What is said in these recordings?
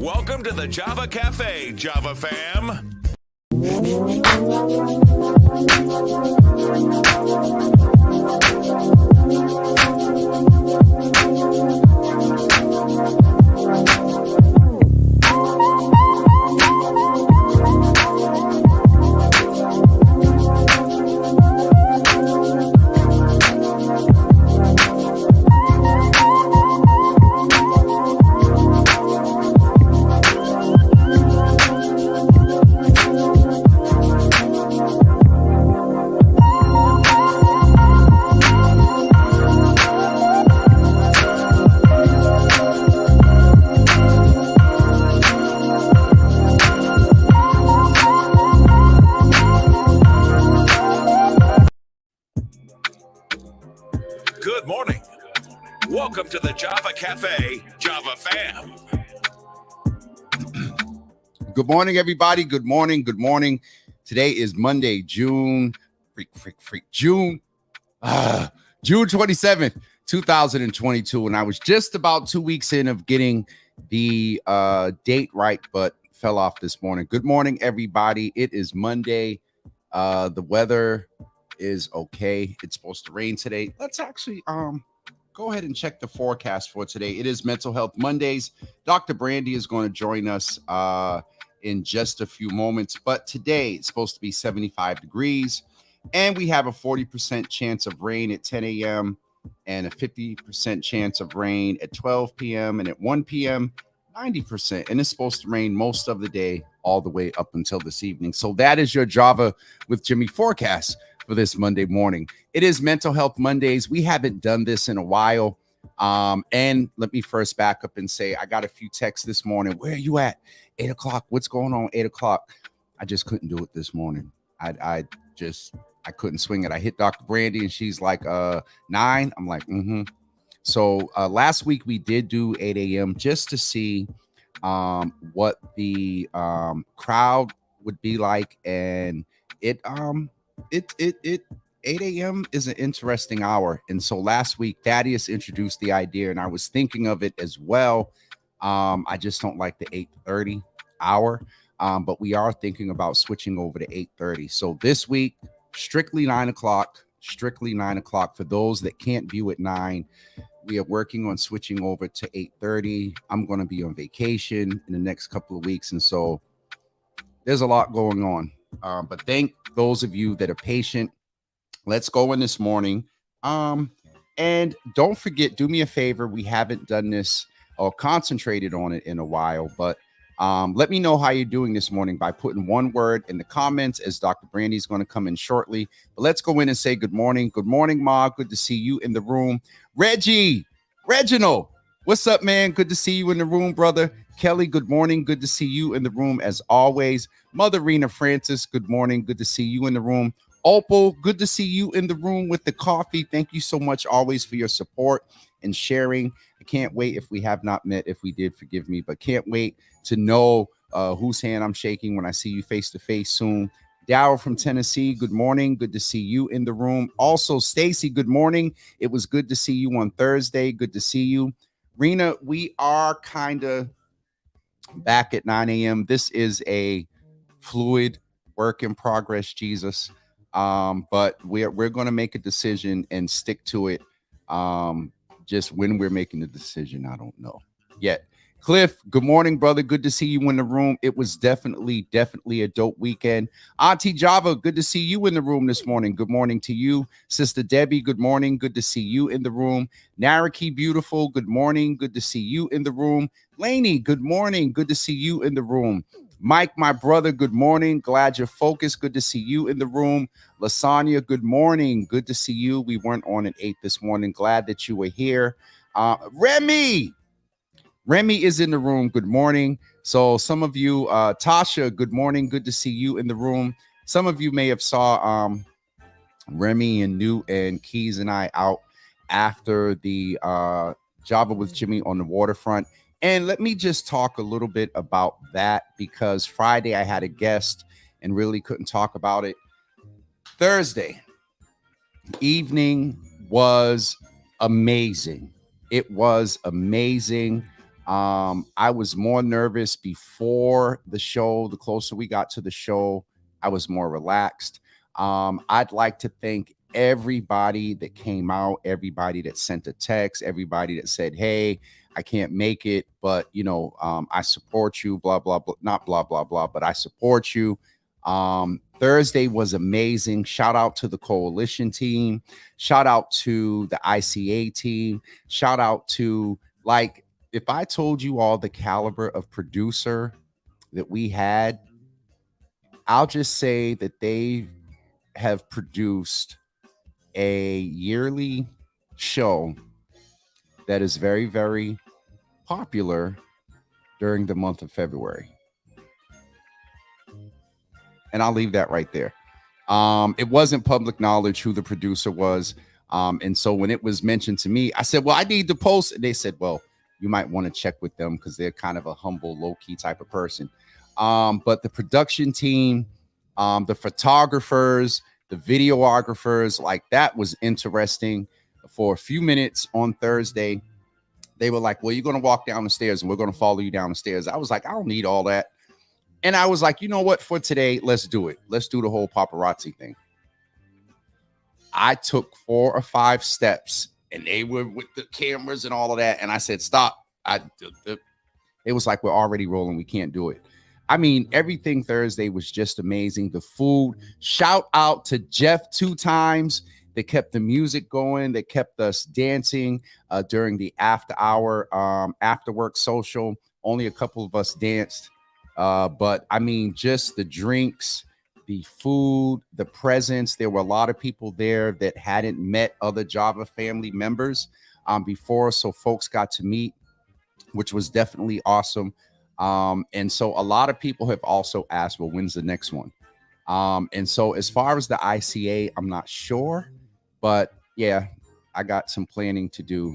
Welcome to the Java Cafe, Java fam. Good morning. Welcome to the Java Cafe, Java fam. Good morning, everybody. Good morning. Good morning. Today is Monday, June 27th, 2022. And I was just about 2 weeks in of getting the date right, but fell off this morning. Good morning, everybody. It is Monday. The weather is okay. It's supposed to rain today. Let's actually go ahead and check the forecast for today. It is Mental Health Mondays. Dr. Brandy is going to join us in just a few moments, but today it's supposed to be 75 degrees and we have a 40% chance of rain at 10 a.m. and a 50% chance of rain at 12 p.m. and at 1 p.m. 90%, and it's supposed to rain most of the day all the way up until this evening. So that is your Java with Jimmy forecast for this Monday morning. It is Mental Health Mondays. We haven't done this in a while. And let me first back up and say, I got a few texts this morning. Where are you at? 8 o'clock. What's going on? 8 o'clock. I just couldn't do it this morning. I couldn't swing it. I hit Dr. Brandy and she's like, 9. I'm like, So last week we did do 8 a.m. just to see what the crowd would be like. And it 8 a.m. is an interesting hour. And so last week, Thaddeus introduced the idea and I was thinking of it as well. I just don't like the 8:30 hour, but we are thinking about switching over to 8:30. So this week, strictly 9 o'clock, for those that can't view at 9. We are working on switching over to 8:30. I'm going to be on vacation in the next couple of weeks. And so there's a lot going on. But thank those of you that are patient. Let's go in this morning. And don't forget, do me a favor. We haven't done this or concentrated on it in a while, but let me know how you're doing this morning by putting one word in the comments as Dr. Brandy is going to come in shortly. But let's go in and say good morning. Good morning, Ma. Good to see you in the room. Reginald, what's up, man? Good to see you in the room, brother. Kelly, good morning. Good to see you in the room as always. Mother Rena Francis, good morning. Good to see you in the room. Opal, good to see you in the room with the coffee. Thank you so much always for your support and sharing. I can't wait. If we have not met, if we did, forgive me, but can't wait to know whose hand I'm shaking when I see you face to face soon. Darryl from Tennessee, good morning. Good to see you in the room. Also, Stacy, good morning. It was good to see you on Thursday. Good to see you. Rena, we are kind of back at 9 a.m. This is a fluid work in progress, Jesus. But we're going to make a decision and stick to it. Just when we're making the decision, I don't know yet. Cliff, good morning, brother. Good to see you in the room. It was definitely a dope weekend. Auntie Java, good to see you in the room this morning. Good morning to you. Sister Debbie, good morning. Good to see you in the room. Naraki, beautiful. Good morning. Good to see you in the room. Laney, good morning. Good to see you in the room. Mike, my brother, good morning. Glad you're focused. Good to see you in the room. Lasagna, good morning. Good to see you. We weren't on at 8 this morning. Glad that you were here. Remy is in the room. Good morning. So some of you, Tasha, good morning. Good to see you in the room. Some of you may have saw Remy and Newt and Keys and I out after the Java with Jimmy on the waterfront. And let me just talk a little bit about that because Friday I had a guest and really couldn't talk about it. Thursday evening was amazing. It was amazing. I was more nervous before the show. The closer we got to the show, I was more relaxed. I'd like to thank everybody that came out, everybody that sent a text, everybody that said, "Hey, I can't make it, but I support you." Blah blah blah, not blah blah blah, but I support you. Thursday was amazing. Shout out to the coalition team. Shout out to the ICA team. Shout out to, like, if I told you all the caliber of producer that we had, I'll just say that they have produced a yearly show that is very, very popular during the month of February. And I'll leave that right there. It wasn't public knowledge who the producer was. And so when it was mentioned to me, I said, well, I need to post. And they said, well, you might want to check with them because they're kind of a humble, low-key type of person. But the production team, the photographers, the videographers, like, that was interesting. For a few minutes on Thursday, they were like, well, you're going to walk down the stairs and we're going to follow you down the stairs. I was like, I don't need all that. And I was like, you know what? For today, let's do it. Let's do the whole paparazzi thing. I took 4 or 5 steps and they were with the cameras and all of that. And I said, stop. It was like, we're already rolling. We can't do it. I mean, everything Thursday was just amazing. The food. Shout out to Jeff 2 times. They kept the music going. They kept us dancing during the after work social. Only a couple of us danced. But I mean, just the drinks, the food, the presence. There were a lot of people there that hadn't met other Java family members before. So folks got to meet, which was definitely awesome. And so a lot of people have also asked, well, when's the next one? And so as far as the ICA, I'm not sure, but yeah, I got some planning to do.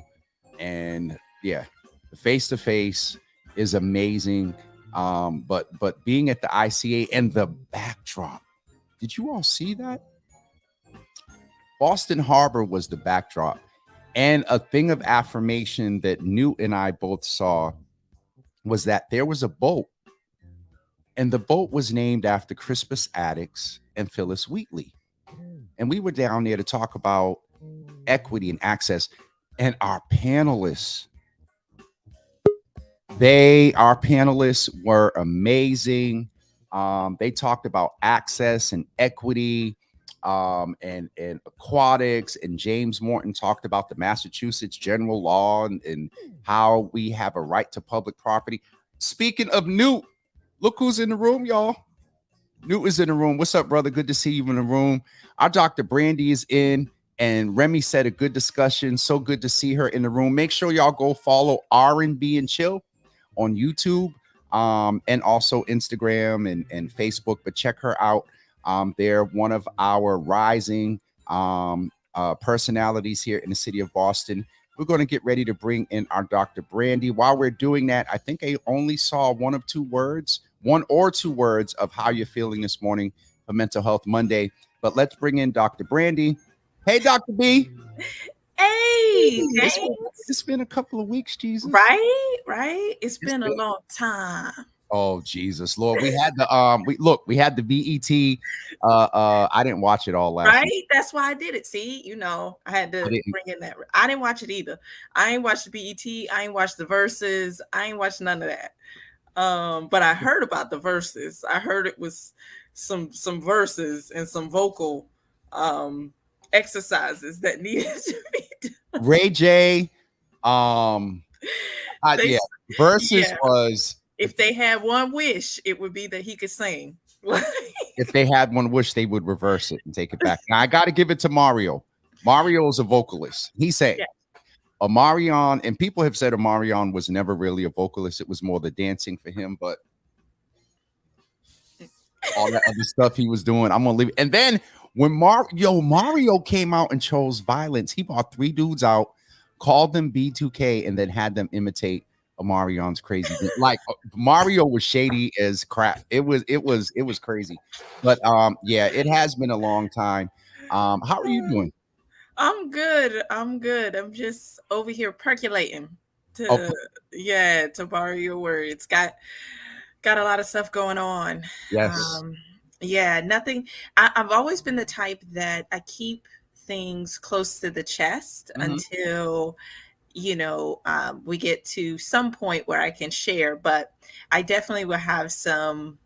And yeah, the face-to-face is amazing. But being at the ICA and the backdrop, did you all see that? Boston Harbor was the backdrop. And a thing of affirmation that Newt and I both saw was that there was a boat, and the boat was named after Crispus Attucks and Phyllis Wheatley. And we were down there to talk about equity and access. And our panelists were amazing. They talked about access and equity, and aquatics. And James Morton talked about the Massachusetts general law and how we have a right to public property. Speaking of Newt, look who's in the room, y'all. Newt is in the room. What's up, brother? Good to see you in the room. Our Dr. Brandy is in. And Remy said a good discussion. So good to see her in the room. Make sure y'all go follow R&B and Chill on YouTube, and also Instagram and Facebook. But check her out. They're one of our rising personalities here in the city of Boston. We're going to get ready to bring in our Dr. Brandy. While we're doing that, I think I only saw one or two words of how you're feeling this morning for Mental Health Monday. But let's bring in Dr. Brandy. Hey, Dr. B. Hey, it's been a couple of weeks, Jesus. Right. It's been a long time. Oh, Jesus, Lord. We had the we had the BET. I didn't watch it all last week. That's why I did it. See, I had to bring in that. I didn't watch it either. I ain't watched the BET. I ain't watched the Verses. I ain't watched none of that. But I heard about the Verses. I heard it was some verses and some vocal exercises that needed to be done. Ray J, Versus was. If they had one wish, it would be that he could sing. If they had one wish, they would reverse it and take it back. Now, I got to give it to Mario. Mario is a vocalist. He sang. Omarion, and people have said Omarion was never really a vocalist. It was more the dancing for him, but all that other stuff he was doing, I'm going to leave it. And then when Mario came out and chose violence, he brought 3 dudes out, called them B2K, and then had them imitate Omarion's crazy. Like, Mario was shady as crap. It was crazy. But it has been a long time. How are you doing? I'm good. I'm just over here percolating. to borrow your words. Got a lot of stuff going on. Yes. Yeah, nothing. I've always been the type that I keep things close to the chest until we get to some point where I can share. But I definitely will have some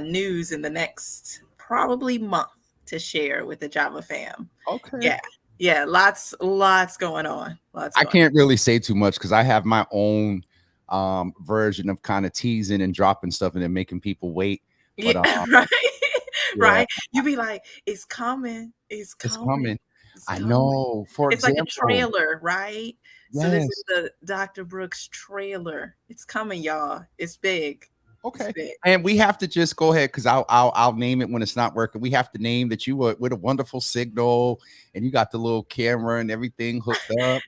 news in the next probably month to share with the Java fam. Okay. Yeah, lots going on. I can't really say too much because I have my own version of kind of teasing and dropping stuff and then making people wait. But Right. yeah, Right. You be like, it's coming. it's coming. It's I coming. know. For It's example, like a trailer, right? So this is yes. the Dr. Brooks trailer. It's coming, y'all. It's big. It's Okay. big. And we have to just go ahead because I'll name it when it's not working. We have to name that you were with a wonderful signal and you got the little camera and everything hooked up.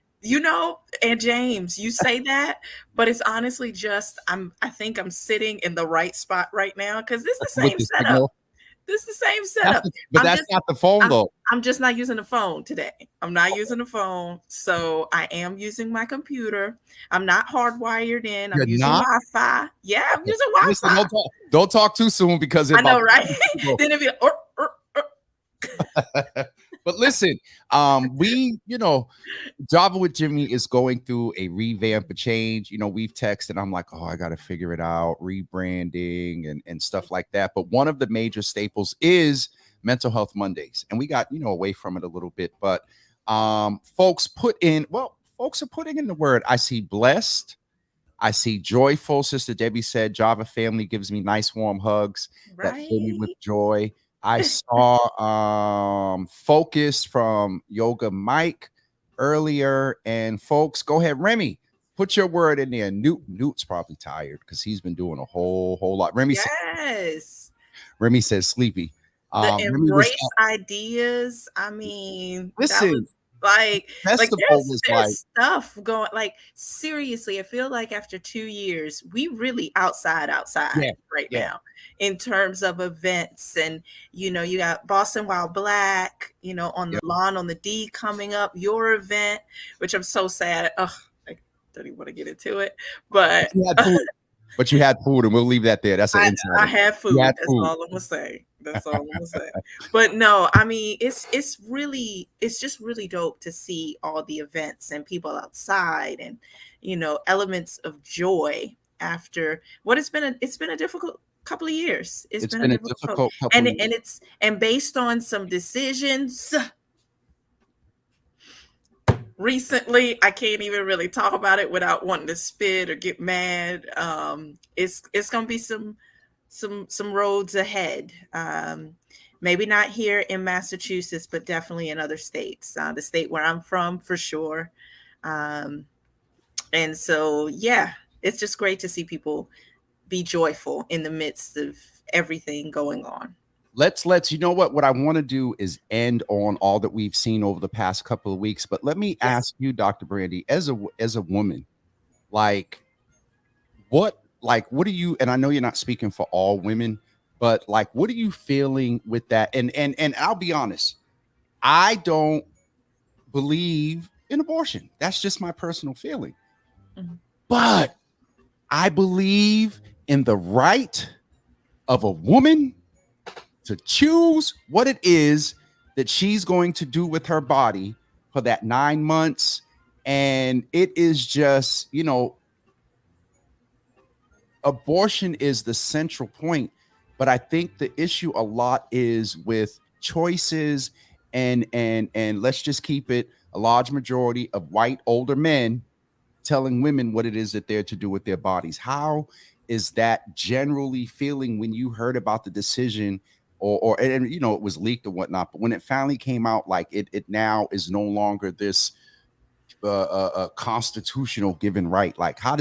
And James, you say that, but it's honestly just I think I'm sitting in the right spot right now because this is the With same the setup. signal. This is the same setup. That's not the phone though. I'm just not using the phone today. I'm not using the phone. So I am using my computer. I'm not hardwired in. I'm You're using not? Wi-Fi. Yeah, I'm using Listen, Wi-Fi. don't talk too soon because I know, right? Then it'd be But listen, Java with Jimmy is going through a revamp, a change. We've texted. I'm like, oh, I got to figure it out, rebranding and stuff like that. But one of the major staples is Mental Health Mondays, and we got away from it a little bit. But folks are putting in the word. I see blessed. I see joyful. Sister Debbie said, Java family gives me nice warm hugs that fill me with joy. I saw Focus from Yoga Mike earlier. And folks, go ahead, Remy, put your word in there. Newt's probably tired because he's been doing a whole lot. Remy says sleepy. The embrace ideas. I mean, listen, that was like there's stuff going. Like seriously, I feel like after 2 years, we really outside right now in terms of events. And you got Boston Wild Black, on the lawn on the D coming up. Your event, which I'm so sad. I don't even want to get into it, but. But you had food, and we'll leave that there. That's an insider. I had food. That's all I'm gonna say. But no, I mean, it's just really dope to see all the events and people outside, and elements of joy after what it's been a difficult couple of years. It's been a difficult couple of years. And based on some decisions. Recently, I can't even really talk about it without wanting to spit or get mad. It's gonna be some roads ahead. Maybe not here in Massachusetts, but definitely in other states. The state where I'm from, for sure. And so, it's just great to see people be joyful in the midst of everything going on. Let's what I want to do is end on all that we've seen over the past couple of weeks. But let me ask you, Dr. Brandy, as a woman, what are you, and I know you're not speaking for all women, but what are you feeling with that? And I'll be honest, I don't believe in abortion. That's just my personal feeling. Mm-hmm. But I believe in the right of a woman to choose what it is that she's going to do with her body for that 9 months. And it is just, abortion is the central point. But I think the issue a lot is with choices and let's just keep it a large majority of white older men telling women what it is that they're to do with their bodies. How is that generally feeling when you heard about the decision? Or it was leaked or whatnot, but when it finally came out, it now is no longer this constitutional given right. How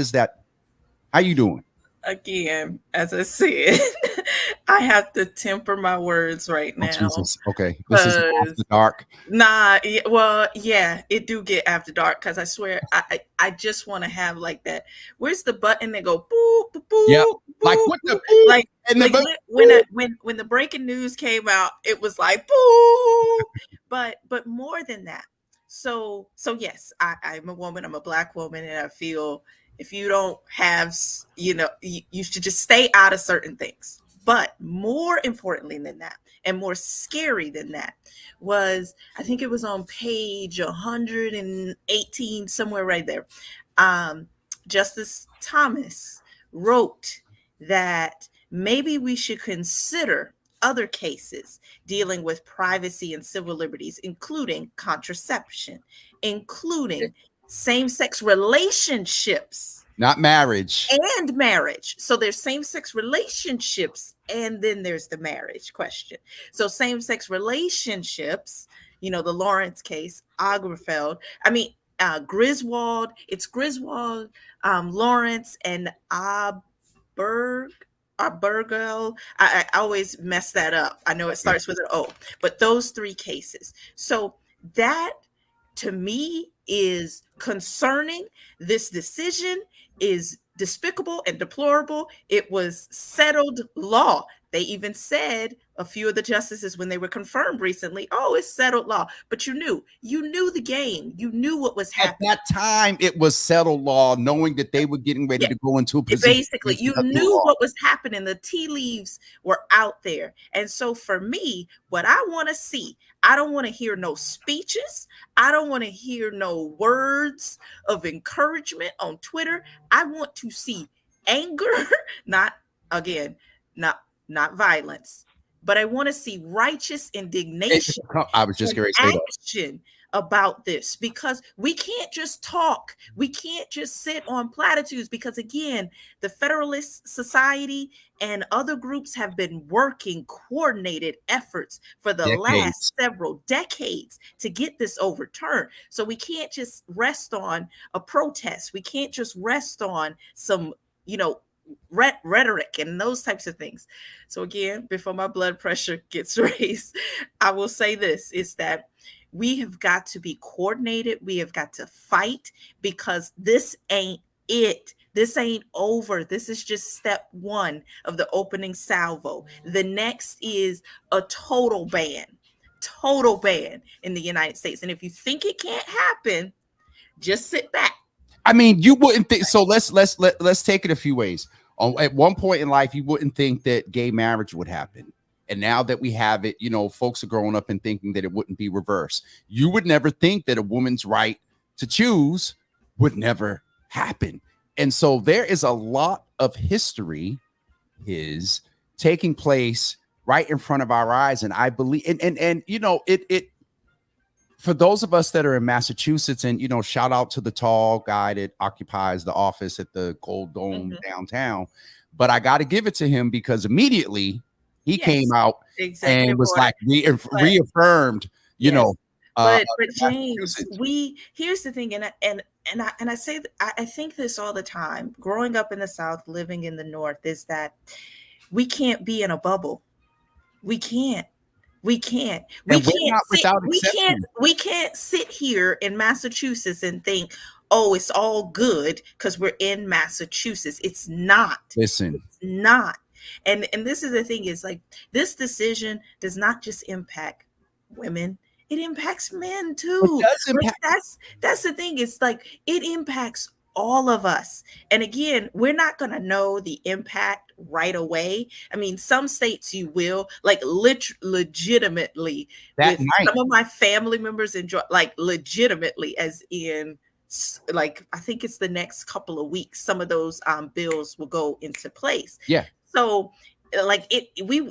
you doing? Again, as I said, I have to temper my words right now. Jesus. Okay, this is after dark. Nah, well, yeah, it do get after dark because I swear I just want to have that. Where's the button that go boop boop boop? Yeah, boop, what the when the breaking news came out, it was like boo. but more than that. So yes, I'm a woman. I'm a Black woman, and I feel if you don't have, you should just stay out of certain things. But more importantly than that, and more scary than that, was, I think it was on page 118, somewhere right there. Justice Thomas wrote that maybe we should consider other cases dealing with privacy and civil liberties, including contraception, including same-sex relationships, not marriage, and marriage. So there's same-sex relationships, and then there's the marriage question. So same-sex relationships, the Lawrence case, Griswold, it's Griswold, Lawrence, and Abergel. I always mess that up. I know it starts with an O, but those three cases. So that, to me, is concerning. This decision is despicable and deplorable. It was settled law. They even said, a few of the justices, when they were confirmed recently, oh, it's settled law. But you knew the game. You knew what was happening. At that time, it was settled law, knowing that they were getting ready to go into a position. Basically, you knew what was happening. The tea leaves were out there. And so for me, what I want to see, I don't want to hear no speeches. I don't want to hear no words of encouragement on Twitter. I want to see anger, not violence, but I want to see righteous indignation. I was just going to say action about this, because we can't just talk. We can't just sit on platitudes, because again, the Federalist Society and other groups have been working coordinated efforts for the last several decades to get this overturned. So we can't just rest on a protest. We can't just rest on some, rhetoric and those types of things. So again, before my blood pressure gets raised, I will say this, is that we have got to be coordinated. We have got to fight, because this ain't it. This ain't over. This is just step one of the opening salvo. The next is a total ban in the United States. And if you think it can't happen, just sit back. I mean, you wouldn't think so. Let's take it a few ways. At one point in life, you wouldn't think that gay marriage would happen. And now that we have it, folks are growing up and thinking that it wouldn't be reversed. You would never think that a woman's right to choose would never happen. And so there is a lot of history is taking place right in front of our eyes. And I believe, it for those of us that are in Massachusetts, and, shout out to the tall guy that occupies the office at the Gold Dome downtown. But I got to give it to him, because immediately he came out and was like reaffirmed, But James, here's the thing, and I say I think this all the time. Growing up in the South, living in the North, is that we can't be in a bubble. We can't sit here in Massachusetts and think, oh, it's all good because we're in Massachusetts. It's not. Listen, it's not. And this is the thing, is like, this decision does not just impact women, it impacts men too. That's the thing. It's like, it impacts all of us. And again, we're not going to know the impact right away. I mean, some states you will, like, legitimately, that with night. Some of my family members enjoy, like, legitimately, as in, like, I think it's the next couple of weeks, some of those bills will go into place. Yeah. So like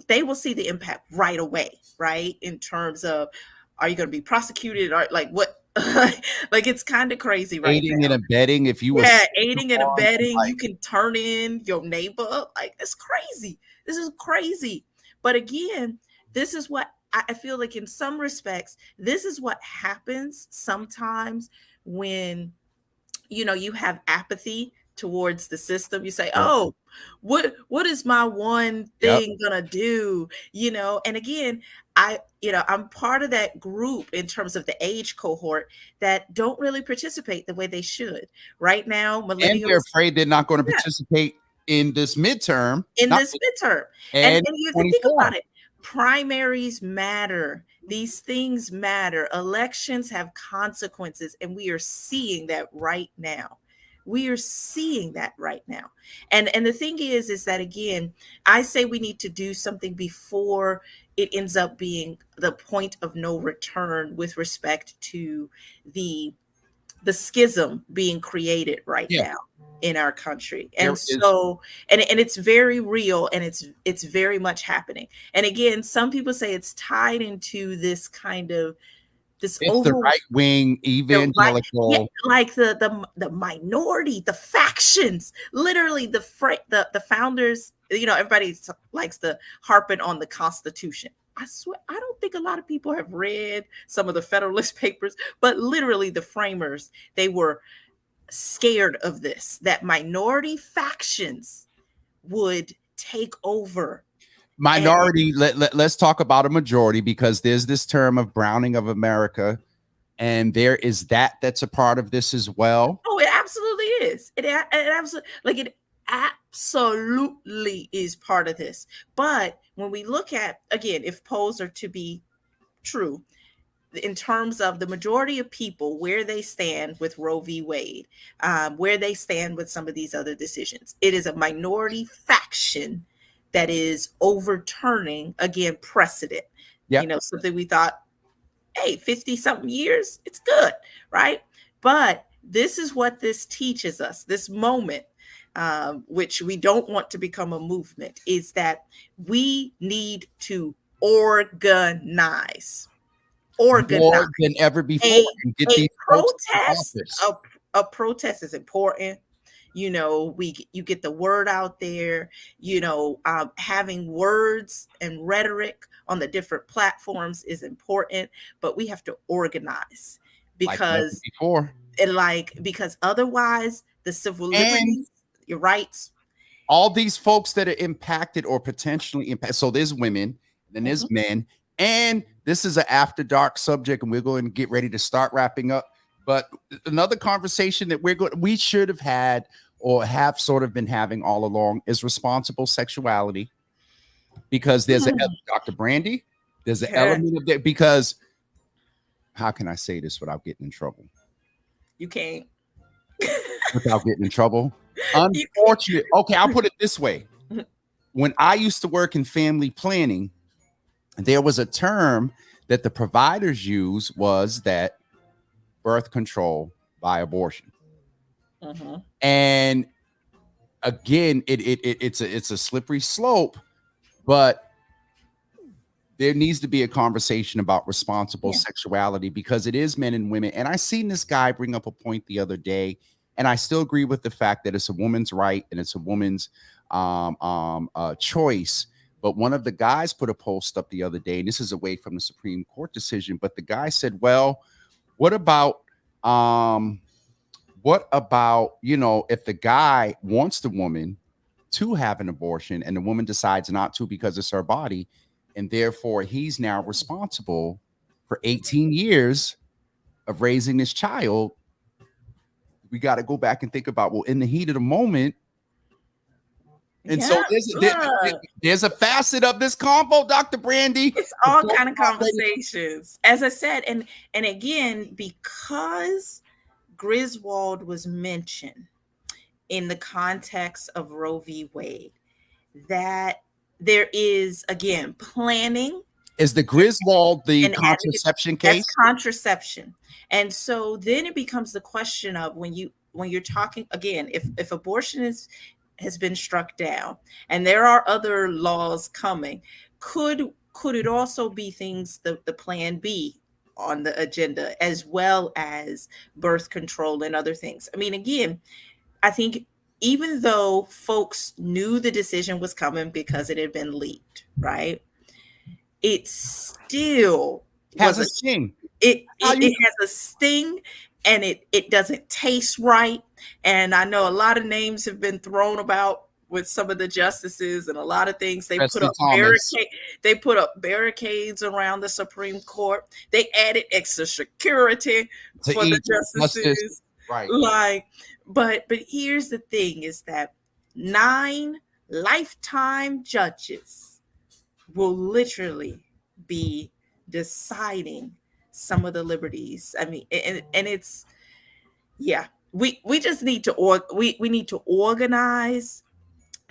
they will see the impact right away, right? In terms of, are you going to be prosecuted, or like what? Like, it's kind of crazy, right? Aiding and abetting. If you aiding and abetting, you can turn in your neighbor. Like, it's crazy. This is crazy. But again, this is what I feel like, in some respects, this is what happens sometimes when, you have apathy towards the system. You say, oh, what is my one thing gonna do? And again, I'm part of that group in terms of the age cohort that don't really participate the way they should right now. Millennials, and they're afraid they're not going to participate in this midterm. And you have to think about it. Primaries matter. These things matter. Elections have consequences, and we are seeing that right now. We are seeing that right now. And the thing is that, again, I say we need to do something before it ends up being the point of no return with respect to the schism being created right Yeah, now in our country. there And is. so, and it's very real, and it's very much happening. And again, some people say it's tied into this kind of this It's the over right wing the right, yeah, evangelical. like the minority, the factions, literally the founders. Everybody likes to harping on the Constitution. I swear, I don't think a lot of people have read some of the Federalist Papers, but literally the framers, they were scared of this, that minority factions would take over. And Minority, let's talk about a majority, because there's this term of browning of America, and there is that's a part of this as well. oh, it absolutely is. It absolutely is part of this. But when we look at, again, if polls are to be true, in terms of the majority of people, where they stand with Roe v. Wade, where they stand with some of these other decisions, it is a minority faction that is overturning, again, precedent. Yep. Something we thought, hey, 50 something years, it's good, right? But this is what this teaches us, this moment, which we don't want to become a movement, is that we need to organize. More than ever before, A, and get a these folks in protest, office. a protest is important. You get the word out there. Having words and rhetoric on the different platforms is important, but we have to organize, Like never because before. because otherwise the civil And liberties, your rights. all these folks that are impacted or potentially impacted. So there's women, then there's men, and this is an after dark subject, and we're going to get ready to start wrapping up. But another conversation that we should have had, or have sort of been having all along, is responsible sexuality, because there's a Dr. Brandy, there's an element of that, because how can I say this without getting in trouble? You can't. Without getting in trouble. Unfortunate. Okay, I'll put it this way. When I used to work in family planning, there was a term that the providers use, was that birth control by abortion. And again, it's a slippery slope, but there needs to be a conversation about responsible sexuality, because it is men and women. And I seen this guy bring up a point the other day, and I still agree with the fact that it's a woman's right and it's a woman's choice. But one of the guys put a post up the other day, and this is away from the Supreme Court decision, but the guy said, well, what about if the guy wants the woman to have an abortion and the woman decides not to because it's her body, and therefore he's now responsible for 18 years of raising this child? We got to go back and think about, well, in the heat of the moment. And so there's a facet of this combo, Dr. Brandy. It's all kind of conversations, as I said. And again, because Griswold was mentioned in the context of Roe v. Wade, that there is, again, planning. Is the Griswold the contraception case? That's contraception. And so then it becomes the question of, when you're talking, again, if abortion has been struck down and there are other laws coming, could it also be things, the plan B on the agenda, as well as birth control and other things? I mean, again, I think even though folks knew the decision was coming because it had been leaked, right? It still has a sting. It has a sting, and it doesn't taste right. And I know a lot of names have been thrown about with some of the justices, and a lot of things. They put up barricades around the Supreme Court. They added extra security for the justices. Right. But here's the thing, is that 9 lifetime judges will literally be deciding some of the liberties. I mean, and it's, we just need to we need to organize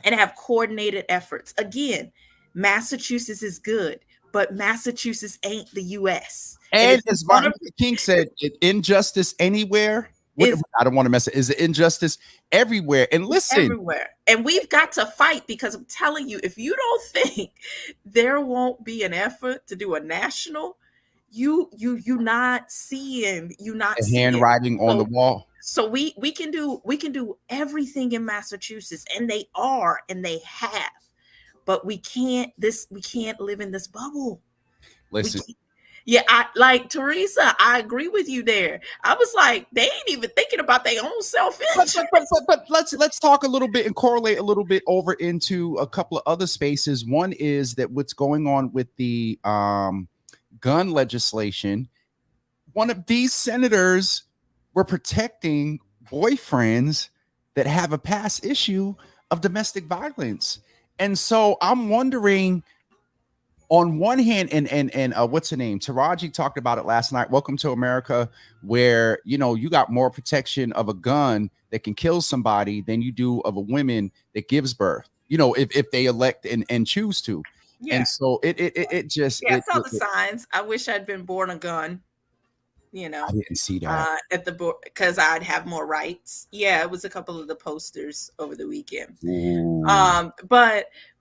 and have coordinated efforts. Again, Massachusetts is good, but Massachusetts ain't the US. And if And you as want Martin to Luther King said, injustice anywhere. is I don't want to mess it. Is it injustice everywhere? And listen, everywhere. And we've got to fight, because I'm telling you, if you don't think there won't be an effort to do a national, you not the seeing. handwriting on the So wall. so we can do everything in Massachusetts, and they are, and they have, but we can't live in this bubble. We Listen, can't. Yeah, I like Teresa. I agree with you there. I was like, they ain't even thinking about their own self but, interest. but let's talk a little bit and correlate a little bit over into a couple of other spaces. One is that what's going on with the gun legislation. One of these senators were protecting boyfriends that have a past issue of domestic violence. And so I'm wondering, on one hand, and what's her name? Taraji talked about it last night. Welcome to America, where you got more protection of a gun that can kill somebody than you do of a woman that gives birth. If they elect and choose to. Yeah. And so it just I saw the signs. I wish I'd been born a gun. I didn't see that at the board, because I'd have more rights. Yeah, it was a couple of the posters over the weekend. Ooh.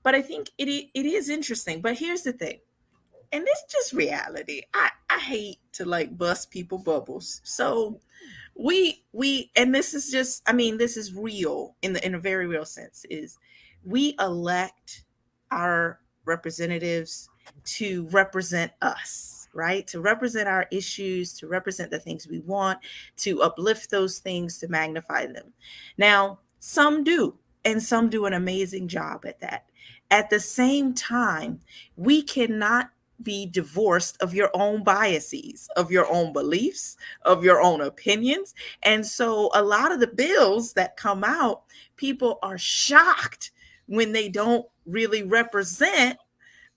But I think it is interesting. But here's the thing, and it's just reality. I hate to like bust people bubbles. So we and this is just, I mean, this is real in a very real sense, is we elect our representatives to represent us, right? To represent our issues, to represent the things we want, to uplift those things, to magnify them. Now, some do, and some do an amazing job at that. At the same time, we cannot be divorced of your own biases, of your own beliefs, of your own opinions. And so a lot of the bills that come out, people are shocked when they don't really represent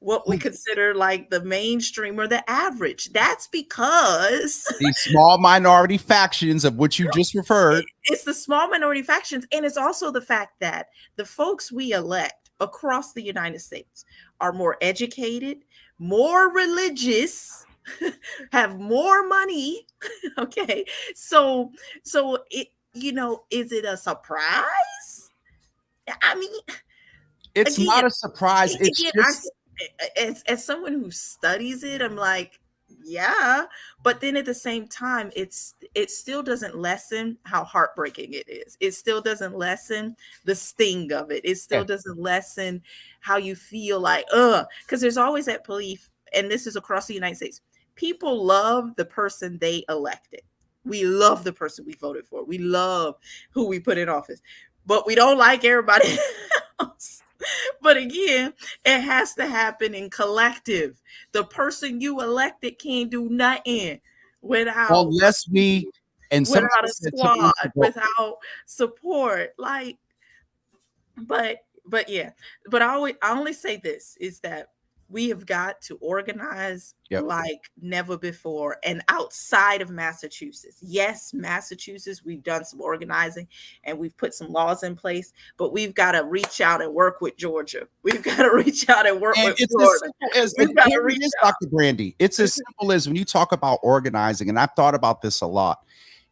what we consider like the mainstream or the average. That's because these small minority factions of which you just referred. It's the small minority factions. And it's also the fact that the folks we elect across the United States are more educated, more religious, have more money. Okay. So it, is it a surprise? I mean, it's again, not a surprise. It's again, just as someone who studies it, I'm like, yeah, but then at the same time, it still doesn't lessen how heartbreaking it is. It still doesn't lessen the sting of it. It still doesn't lessen how you feel like, because there's always that belief, and this is across the United States. People love the person they elected. We love the person we voted for. We love who we put in office, but we don't like everybody else. But again, it has to happen in collective. The person you elected can't do nothing without unless we and without a squad, without support. Like, but yeah. But I only say this is that we have got to organize like never before, and outside of Massachusetts. Yes, Massachusetts, we've done some organizing and we've put some laws in place, but we've got to reach out and work with Georgia. We've got to reach out and work with Florida. Dr. Brandy, it's as simple as when you talk about organizing, and I've thought about this a lot.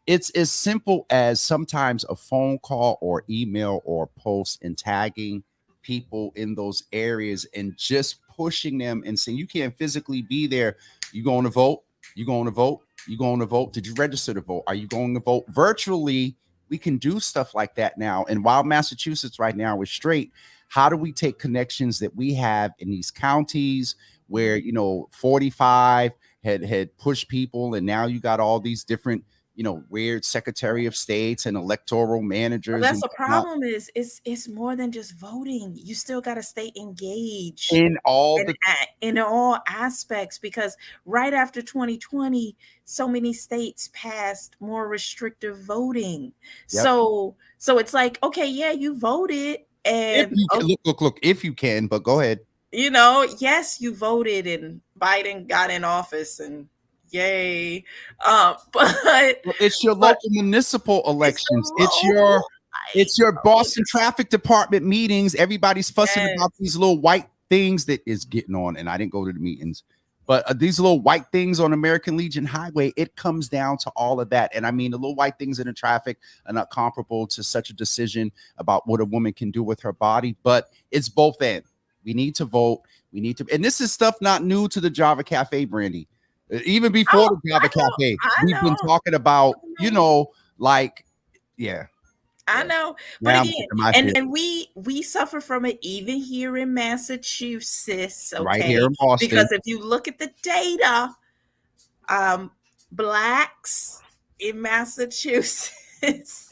It's as simple as sometimes a phone call or email or post and tagging people in those areas and just pushing them and saying, you can't physically be there. You going to vote? You going to vote? You going to vote? Did you register to vote? Are you going to vote? Virtually, we can do stuff like that now. And while Massachusetts right now is straight, how do we take connections that we have in these counties where, 45 had pushed people, and now you got all these different weird Secretary of States and electoral managers. Well, that's the problem. Is it's more than just voting. You still got to stay engaged in all aspects, because right after 2020, so many states passed more restrictive voting. Yep. So it's like, okay, yeah, you voted, and look, if you can, but go ahead. Yes, you voted and Biden got in office, and Yay. Well, it's your local municipal elections. It's your Boston traffic department meetings. Everybody's fussing about these little white things that is getting on. And I didn't go to the meetings, but these little white things on American Legion Highway, it comes down to all of that. And I mean, the little white things in the traffic are not comparable to such a decision about what a woman can do with her body, but it's both ends. We need to vote. We need to, and this is stuff not new to the Java Cafe, Brandy. Even before the Java Cafe, we've been talking about, you know, like, yeah. I know, but again, and we suffer from it even here in Massachusetts, okay? Right here in Boston. Because if you look at the data, Blacks in Massachusetts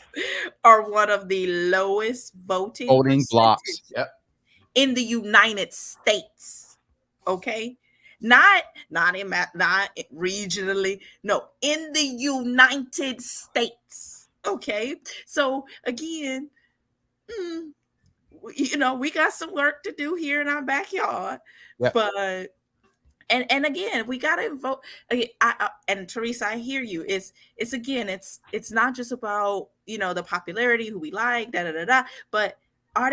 are one of the lowest voting blocks in the United States, okay? Not regionally, no, in the United States. Okay, so again, you know, we got some work to do here in our backyard, but and again, we got to vote. And Teresa, I hear you. It's not just about, you know, the popularity, who we like, but are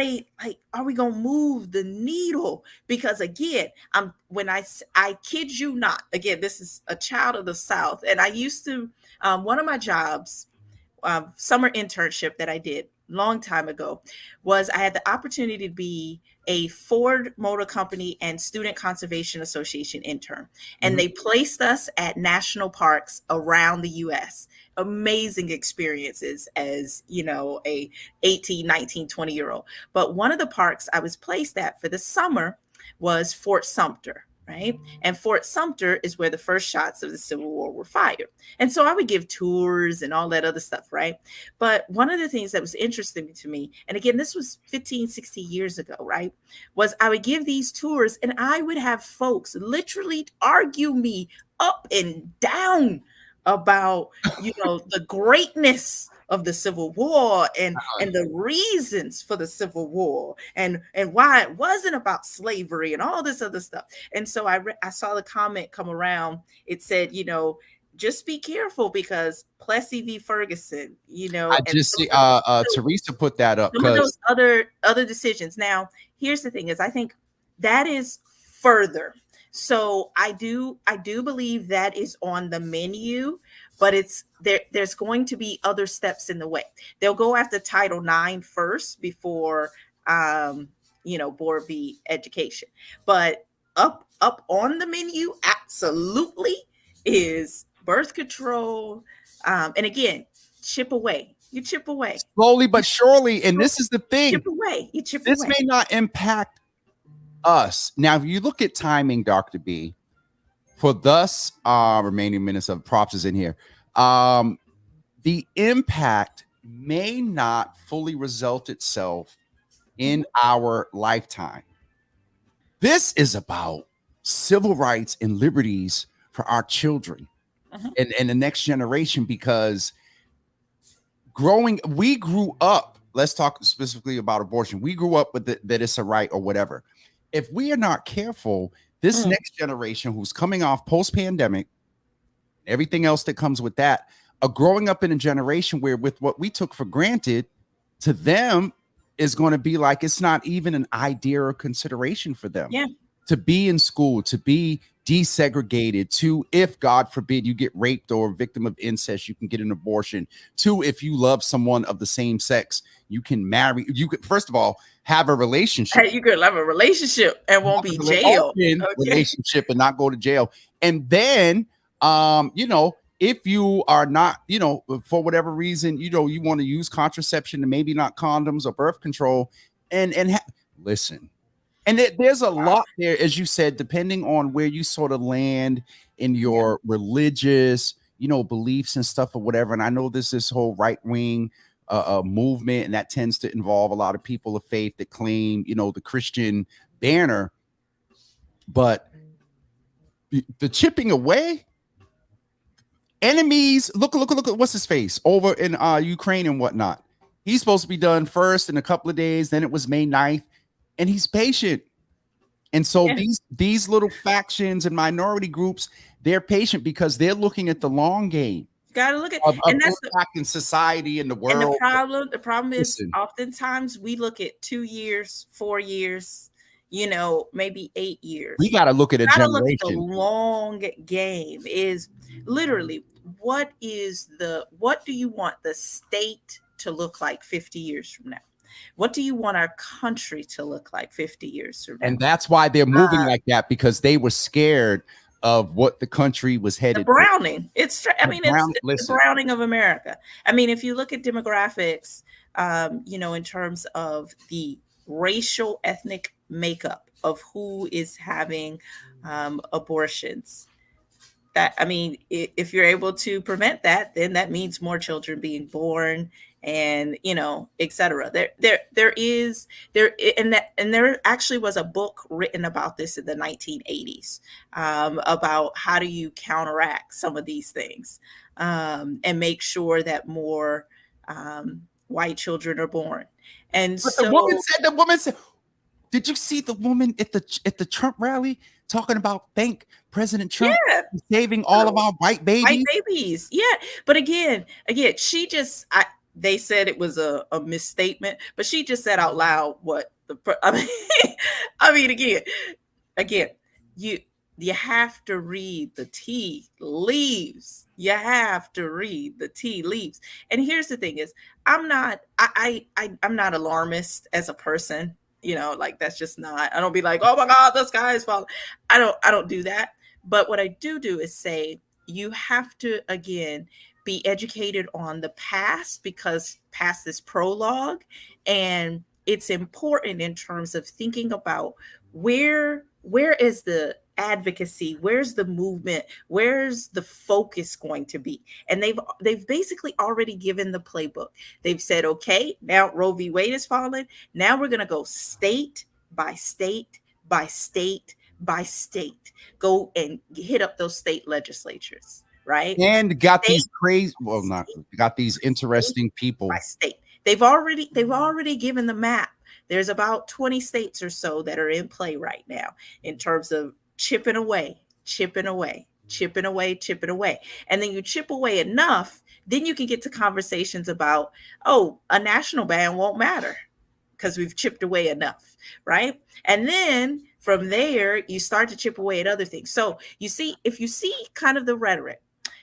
we gonna move the needle? Because again, I kid you not, again, this is a child of the South, and I used to one of my jobs, summer internship that I did long time ago, was I had the opportunity to be a Ford Motor Company and Student Conservation Association intern. And they placed us at national parks around the US. Amazing experiences as, you know, a 18, 19, 20-year-old. But one of the parks I was placed at for the summer was Fort Sumter. Right. And Fort Sumter is where the first shots of the Civil War were fired. And so I would give tours and all that other stuff. Right. But one of the things that was interesting to me, and again, this was 15, 60 years ago, right, was I would give these tours and I would have folks literally argue me up and down about, you know, the greatness of the Civil War and the reasons for the Civil War and why it wasn't about slavery and all this other stuff. And so I saw the comment come around. It said, you know, just be careful because Plessy v. Ferguson, you know. I just see Teresa put that up. Some of those other decisions. Now, here's the thing is I think that is further. So I do believe that is on the menu, but it's there's going to be other steps in the way. They'll go after Title IX first before you know, Board v. Education. But up on the menu absolutely is birth control. And again, chip away. You chip away. Slowly but surely. And this is the thing. Chip away. You chip this away. May not impact us. Now, if you look at timing, Dr. B, for thus remaining minutes of props is in here, the impact may not fully result itself in our lifetime. This is about civil rights and liberties for our children and the next generation, because we grew up, let's talk specifically about abortion. We grew up with that it's a right or whatever. If we are not careful, this next generation who's coming off post-pandemic, everything else that comes with that, are growing up in a generation where with what we took for granted, to them is going to be like, it's not even an idea or consideration for them. Yeah. To be in school, to be desegregated, to, if God forbid you get raped or a victim of incest, you can get an abortion, to, if you love someone of the same sex, you can marry, you could, first of all, have a relationship. Hey, you could have a relationship and won't be jail. Relationship and not go to jail. And then, you know, if you are not, you know, for whatever reason, you know, you want to use contraception and maybe not condoms or birth control, and listen. And there's a lot there, as you said, depending on where you sort of land in your religious, you know, beliefs and stuff or whatever. And I know there's this whole right wing movement, and that tends to involve a lot of people of faith that claim, you know, the Christian banner. But the chipping away, enemies, look at what's his face over in Ukraine and whatnot. He's supposed to be done first in a couple of days. Then it was May 9th. And he's patient. And so these little factions and minority groups, they're patient because they're looking at the long game. You got to look at, of and that's impacting society and the world. and the problem is Listen. oftentimes we look at 2 years, 4 years, maybe 8 years. We got to look at a generation. Look at the long game is literally what do you want the state to look like 50 years from now? What do you want our country to look like 50 years from now? And that's why they're moving like that, because they were scared of what the country was headed. The browning. It's the browning of America. I mean, if you look at demographics, in terms of the racial ethnic makeup of who is having abortions, if you're able to prevent that, then that means more children being born, and et cetera. There actually was a book written about this in the 1980s, about how do you counteract some of these things, and make sure that more white children are born. And but so the woman said, did you see the woman at the Trump rally talking about thank President Trump for saving all of our white babies? White babies, yeah. But again, she just they said it was a misstatement, but she just said out loud what again, you have to read the tea leaves. You have to read the tea leaves. And here's the thing is, I'm not alarmist as a person. That's just not, I don't be like, oh my God, the sky is falling. I don't do that. But what I do is say, you have to, again, be educated on the past, because past is prologue. And it's important in terms of thinking about where is the advocacy, where's the movement, where's the focus going to be. And they've basically already given the playbook. They've said, okay, now Roe v. Wade is falling. Now we're going to go state by state by state by state, go and hit up those state legislatures, right? And got these crazy, got these interesting people by state. They've already given the map. There's about 20 states or so that are in play right now in terms of chipping away. And then you chip away enough, then you can get to conversations about, a national ban won't matter because we've chipped away enough, right? And then from there, you start to chip away at other things. So if you see kind of the rhetoric,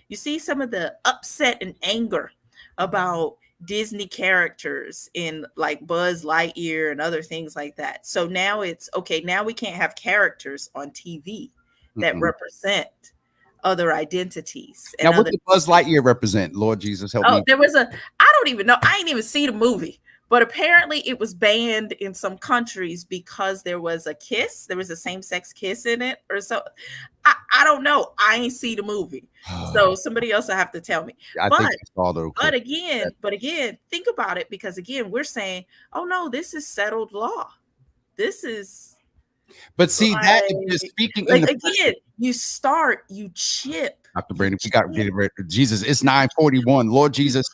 you see some of the upset and anger about Disney characters in like Buzz Lightyear and other things like that. So now it's okay. Now we can't have characters on TV that represent other identities. Now, what did Buzz Lightyear represent? Lord Jesus, help me. There was I don't even know. I didn't even see the movie, but apparently it was banned in some countries because there was a kiss. There was a same-sex kiss in it or so. I don't know. I ain't see the movie. So somebody else will have to tell me. But again, think about it, because again, we're saying, oh no, this is settled law. This is. But see, that is speaking you chip. Dr. Brandon, we got to get it. Jesus, it's 9:41. Lord Jesus.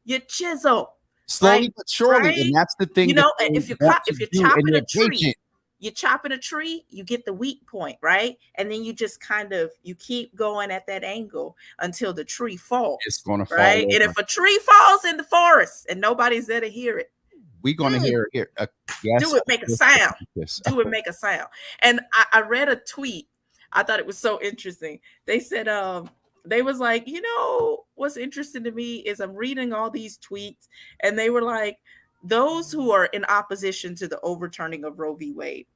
You chisel. Slowly but surely. Right? And that's the thing. If you're chopping a tree, you're chopping a tree, you get the weak point, right? And then you just you keep going at that angle until the tree falls. It's going to fall. Right. Over. And if a tree falls in the forest and nobody's there to hear it, we're going to hear it. Yes. Do it make a sound. Do it make a sound. And I read a tweet. I thought it was so interesting. They said, they was like, what's interesting to me is I'm reading all these tweets, and they were like, those who are in opposition to the overturning of Roe v. Wade,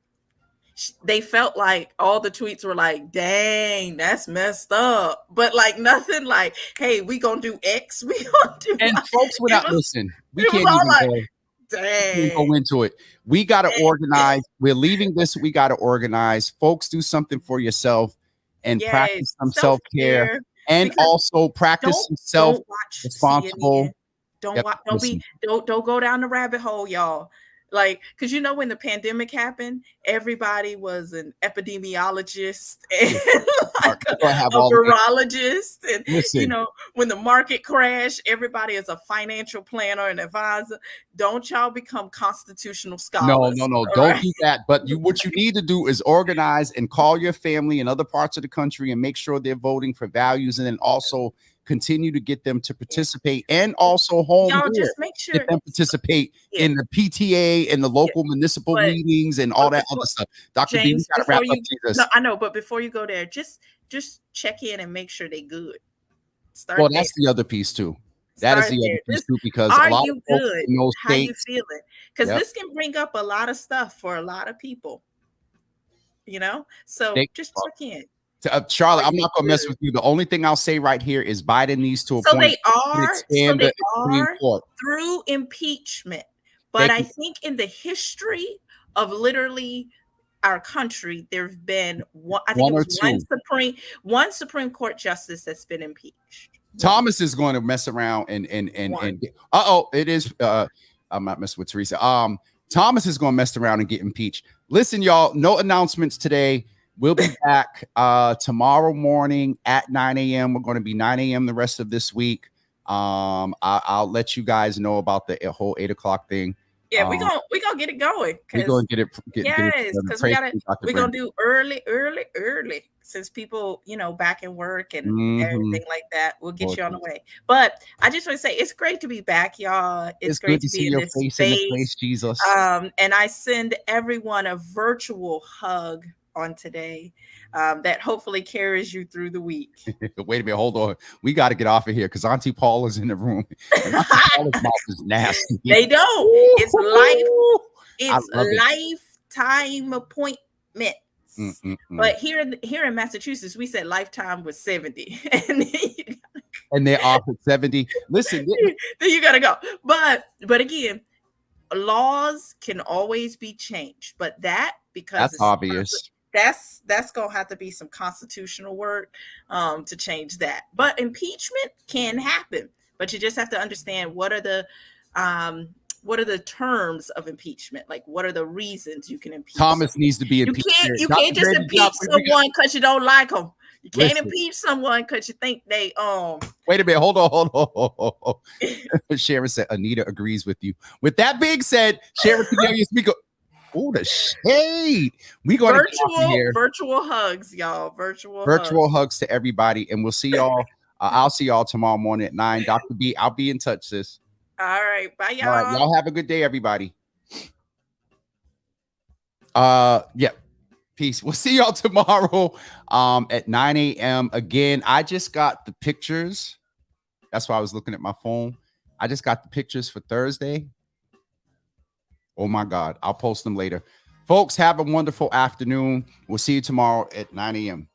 they felt like all the tweets were like, dang, that's messed up. But like nothing like, hey, we gonna do X. We gonna do and Y. Folks without listen. We can't even go into it. We got to organize. We're leaving this. We got to organize. Folks, do something for yourself and practice some self-care, and also practice some self-responsible. Don't go down the rabbit hole, y'all. Like, because you know, when the pandemic happened, everybody was an epidemiologist and like a virologist. And listen, you know, when the market crashed, everybody is a financial planner and advisor. Don't y'all become constitutional scholars. no. Don't do that. But what you need to do is organize and call your family in other parts of the country and make sure they're voting for values, and then also continue to get them to participate, and also just make sure get them participate in the PTA and the local municipal meetings and all that other stuff. Dr. James, B, wrap up Jesus. No, I know, but before you go there, just check in and make sure they good. Well, that's the other piece too. That is the other piece too, because are a lot you of folks good? in those How you states, feeling? Because this can bring up a lot of stuff for a lot of people. You know, so just check in. Charlotte, I'm not gonna mess with you. The only thing I'll say right here is Biden needs to appoint. So they are through impeachment. But I think in the history of literally our country, there's been one Supreme Court justice that's been impeached. Thomas is going to mess around and it is I'm not messing with Teresa. Thomas is going to mess around and get impeached. Listen, y'all, no announcements today. We'll be back tomorrow morning at 9 a.m. We're going to be 9 a.m. the rest of this week. I'll let you guys know about the whole 8 o'clock thing. Yeah, we're gonna get it going. We're gonna get it. Because we're gonna do early, since people, you know, back in work and everything like that. We'll get you on the way. But I just want to say it's great to be back, y'all. It's great to be in this space, Jesus. And I send everyone a virtual hug on today that hopefully carries you through the week. Wait a minute, hold on. We got to get off of here because Auntie Paula's in the room. And Auntie Paula's mouth is nasty. They don't. It's lifetime appointments. But here in Massachusetts, we said lifetime was 70. And they're off at 70. Listen, then you gotta go. But again, laws can always be changed. But because that's obvious. That's gonna have to be some constitutional work to change that. But impeachment can happen, but you just have to understand what are the terms of impeachment, like what are the reasons you can impeach. Thomas needs to be impeached. You can't just impeach someone because you don't like them. You can't impeach someone because you think they Wait a minute, hold on. Sharon said Anita agrees with you. With that being said, Sharon, can you speak up? Oh, the shade. We going to virtual hugs, y'all. Virtual hugs to everybody, and we'll see y'all. I'll see y'all tomorrow morning at 9. Dr. B, I'll be in touch, sis. All right, bye, y'all. All right, y'all have a good day, everybody. Yeah, peace. We'll see y'all tomorrow at 9 a.m. Again, I just got the pictures. That's why I was looking at my phone. I just got the pictures for Thursday. Oh my God, I'll post them later. Folks, have a wonderful afternoon. We'll see you tomorrow at 9 a.m.